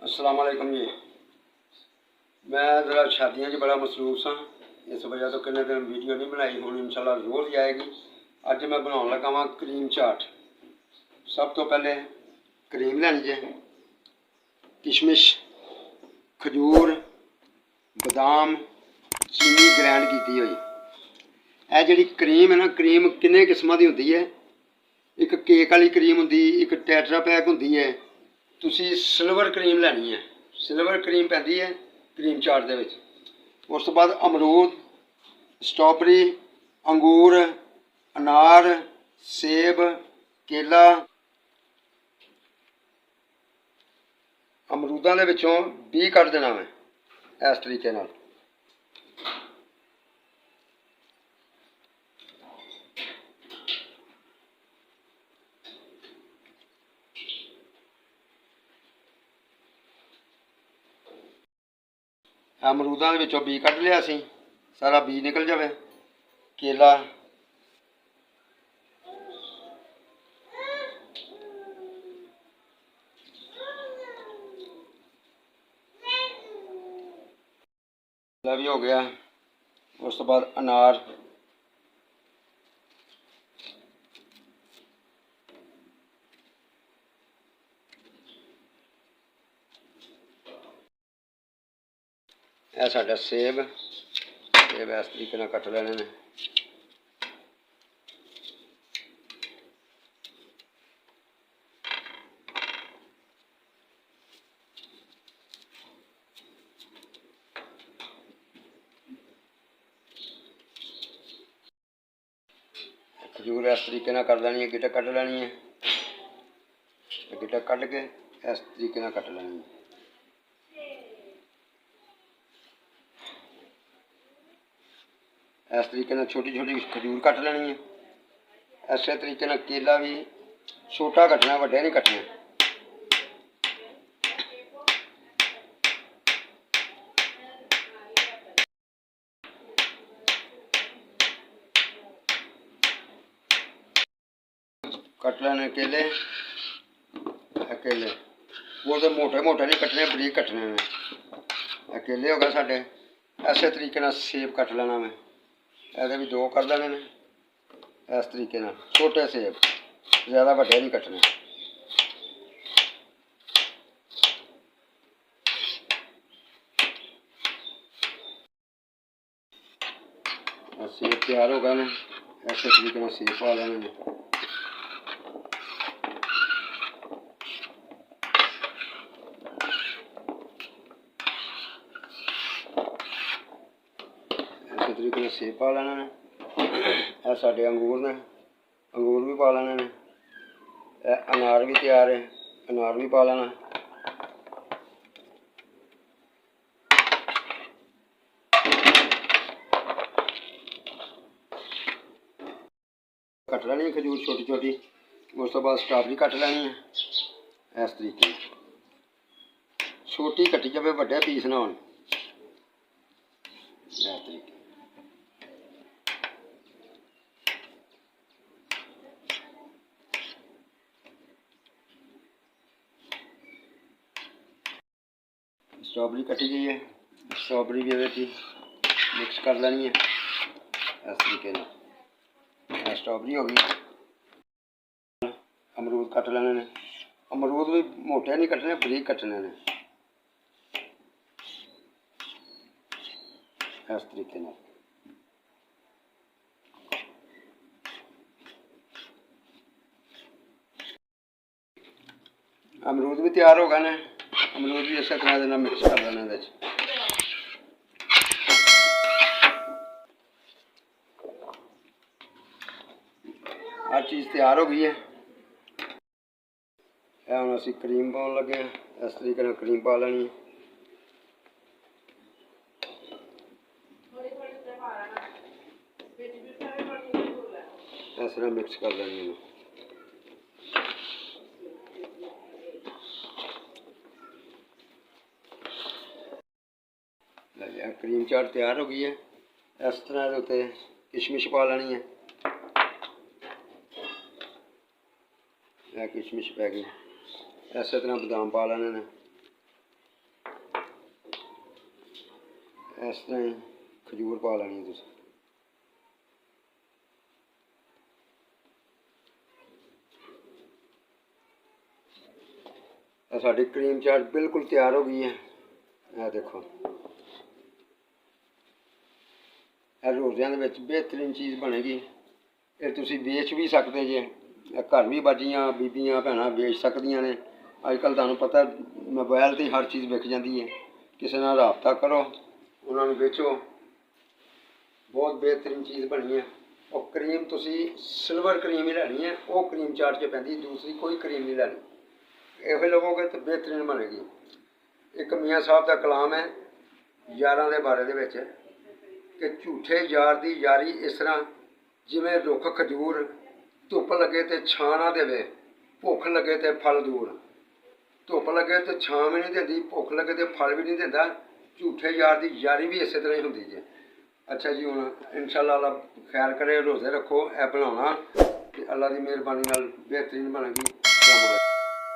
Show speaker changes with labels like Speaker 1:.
Speaker 1: अस्सलाम वालेकुम जी। मैं ज़रा शादियों च बड़ा मसरूफ सा, इस वजह तो किन्ने दिन वीडियो नहीं बनाई। हुण इंशाल्लाह रोज़ आएगी। अज मैं बनाउण लगा वां क्रीम चाट। सब तो पहले क्रीम लैनी है, किशमिश, खजूर, बदाम, चीनी ग्रैंड की हुई। यह जी क्रीम है ना, क्रीम किन्ने किस्मां दी हुंदी है। एक केक वाली क्रीम हुंदी, एक टैट्रा पैक हुंदी है। तुसी सिल्वर क्रीम लैनी है, सिल्वर क्रीम पैंदी है क्रीम चाट दे विच। उस तो बाद अमरूद, स्ट्रॉबेरी, अंगूर, अनार, सेब, केला। अमरूदां दे विचों बीऽ कड्ढ देना मैं इस तरीके नाल। अमरूदां दे विचों बीऽ कड्ढ लिया असीं, सारा बीऽ निकल जावे। केला, केला भी हो गया। उस तो बाद अनार, यह साडा सेब, सेब इस तरीके नाल कट लेने ने। खजूर इस तरीके नाल कर लेनी है, गिटक कट लेनी है। गिटक कट के इस तरीके नाल कट लेनी है। इस तरीके नाल छोटी छोटी खजूर कट लेनी है। इस तरीके नाल केला भी छोटा कटना, वड्डे नहीं कटने। कट लेने केले, केले वो तो मोटे मोटे नहीं कटने, बरीक कटने ने। केले हो गए साढ़े। इस तरीके नाल सेब कट लेना मैं, ये भी दो कर देने ने। इस तरीके नाल छोटे सेब, ज़्यादा वड्डे नहीं कटने। सेब तैयार हो गए ने। इस तरीके नाल सेब पा लेने ने। इस तरीके नाल सेब पा लेने ने। यह साढ़े अंगूर ने, अंगूर भी पा लेने ने। अनार भी तैयार है, अनार भी पा लेना। कट लेनी है खजूर छोटी छोटी। उस तो बाद स्ट्रॉबेरी कट लेनी है। इस तरीके छोटी कटी जाए, वड्डे पीस ना होन। इस तरीके स्ट्रॉबेरी कटी गई है, स्ट्रॉबेरी भी मिक्स कर लेनी है इस तरीके नाल। स्ट्रॉबेरी हो गई। अमरूद कट लेने ने। अमरूद भी मोटे नहीं कटने, बरीक कटने ने। इस तरीके नाल अमरूद भी तैयार हो गए ने। अमरूद भी इस तरह मिक्स कर लेना। हर चीज़ तैयार हो गई है। हम असी क्रीम पाउण लगे हैं। इस तरीके नाल क्रीम पा लेनी। इस तरह मिक्स कर लेनी है। क्रीम चाट तैयार हो गई है। इस तरह उत्ते किशमिश पा लेनी है। किशमिश पै गई। इस तरह बदाम पा लेने ने। ਇਸ ਤਰ੍ਹਾਂ ਹੀ ਖਜੂਰ ਪਾ ਲੈਣੀ ਹੈ ਤੁਸੀਂ। ਇਹ ਸਾਡੀ ਕਰੀਮ ਚਾਟ ਬਿਲਕੁਲ ਤਿਆਰ ਹੋ ਗਈ ਹੈ। ਇਹ ਦੇਖੋ, ਇਹ ਰੋਜ਼ਿਆਂ ਦੇ ਵਿੱਚ ਬਿਹਤਰੀਨ ਚੀਜ਼ ਬਣੇਗੀ। ਇਹ ਤੁਸੀਂ ਵੇਚ ਵੀ ਸਕਦੇ ਜੇ, ਇਹ ਘਰ ਵੀ ਬਾਜੀਆਂ ਬੀਬੀਆਂ ਭੈਣਾਂ ਵੇਚ ਸਕਦੀਆਂ ਨੇ। ਅੱਜ ਕੱਲ੍ਹ ਤੁਹਾਨੂੰ ਪਤਾ ਮੋਬਾਇਲ 'ਤੇ ਹਰ ਚੀਜ਼ ਵਿਕ ਜਾਂਦੀ ਹੈ। ਕਿਸੇ ਨਾਲ ਰਾਬਤਾ ਕਰੋ, ਉਹਨਾਂ ਨੂੰ ਵੇਚੋ। ਬਹੁਤ ਬਿਹਤਰੀਨ ਚੀਜ਼ ਬਣੀ ਹੈ। ਉਹ ਕਰੀਮ ਤੁਸੀਂ ਸਿਲਵਰ ਕਰੀਮ ਹੀ ਲੈਣੀ ਹੈ, ਉਹ ਕਰੀਮ ਚਾਟ 'ਚ ਪੈਂਦੀ, ਦੂਸਰੀ ਕੋਈ ਕਰੀਮ ਨਹੀਂ ਲੈਣੀ। ਇਹੋ ਲਵੋਗੇ ਤਾਂ ਬਿਹਤਰੀਨ ਬਣੇਗੀ। ਇੱਕ ਮੀਆਂ ਸਾਹਿਬ ਦਾ ਕਲਾਮ ਹੈ ਯਾਰਾਂ ਦੇ ਬਾਰੇ ਦੇ ਵਿੱਚ ਕਿ ਝੂਠੇ ਯਾਰ ਦੀ ਯਾਰੀ ਇਸ ਤਰ੍ਹਾਂ ਜਿਵੇਂ ਰੁੱਖ ਖਜੂਰ, ਧੁੱਪ ਲੱਗੇ ਤੇ ਛਾਂ ਨਾ ਦੇਵੇ, ਭੁੱਖ ਲੱਗੇ ਤੇ ਫਲ ਦੂਰ। ਧੁੱਪ ਲੱਗੇ ਤੇ ਛਾਂ ਵੀ ਨਹੀਂ ਦਿੰਦੀ, ਭੁੱਖ ਲੱਗੇ ਤੇ ਫਲ ਵੀ ਨਹੀਂ ਦਿੰਦਾ। ਝੂਠੇ ਯਾਰ ਦੀ ਯਾਰੀ ਵੀ ਇਸੇ ਤਰ੍ਹਾਂ ਹੀ ਹੁੰਦੀ ਜੇ। ਅੱਛਾ ਜੀ, ਹੁਣ ਇਨਸ਼ਾਅੱਲਾ ਅੱਲਾ ਖੈਰ ਕਰੇ, ਰੋਜ਼ੇ ਰੱਖੋ, ਇਹ ਬਣਾਉਣਾ ਤੇ ਅੱਲਾ ਦੀ ਮਿਹਰਬਾਨੀ ਨਾਲ ਬਿਹਤਰੀਨ ਬਣੇਗੀ।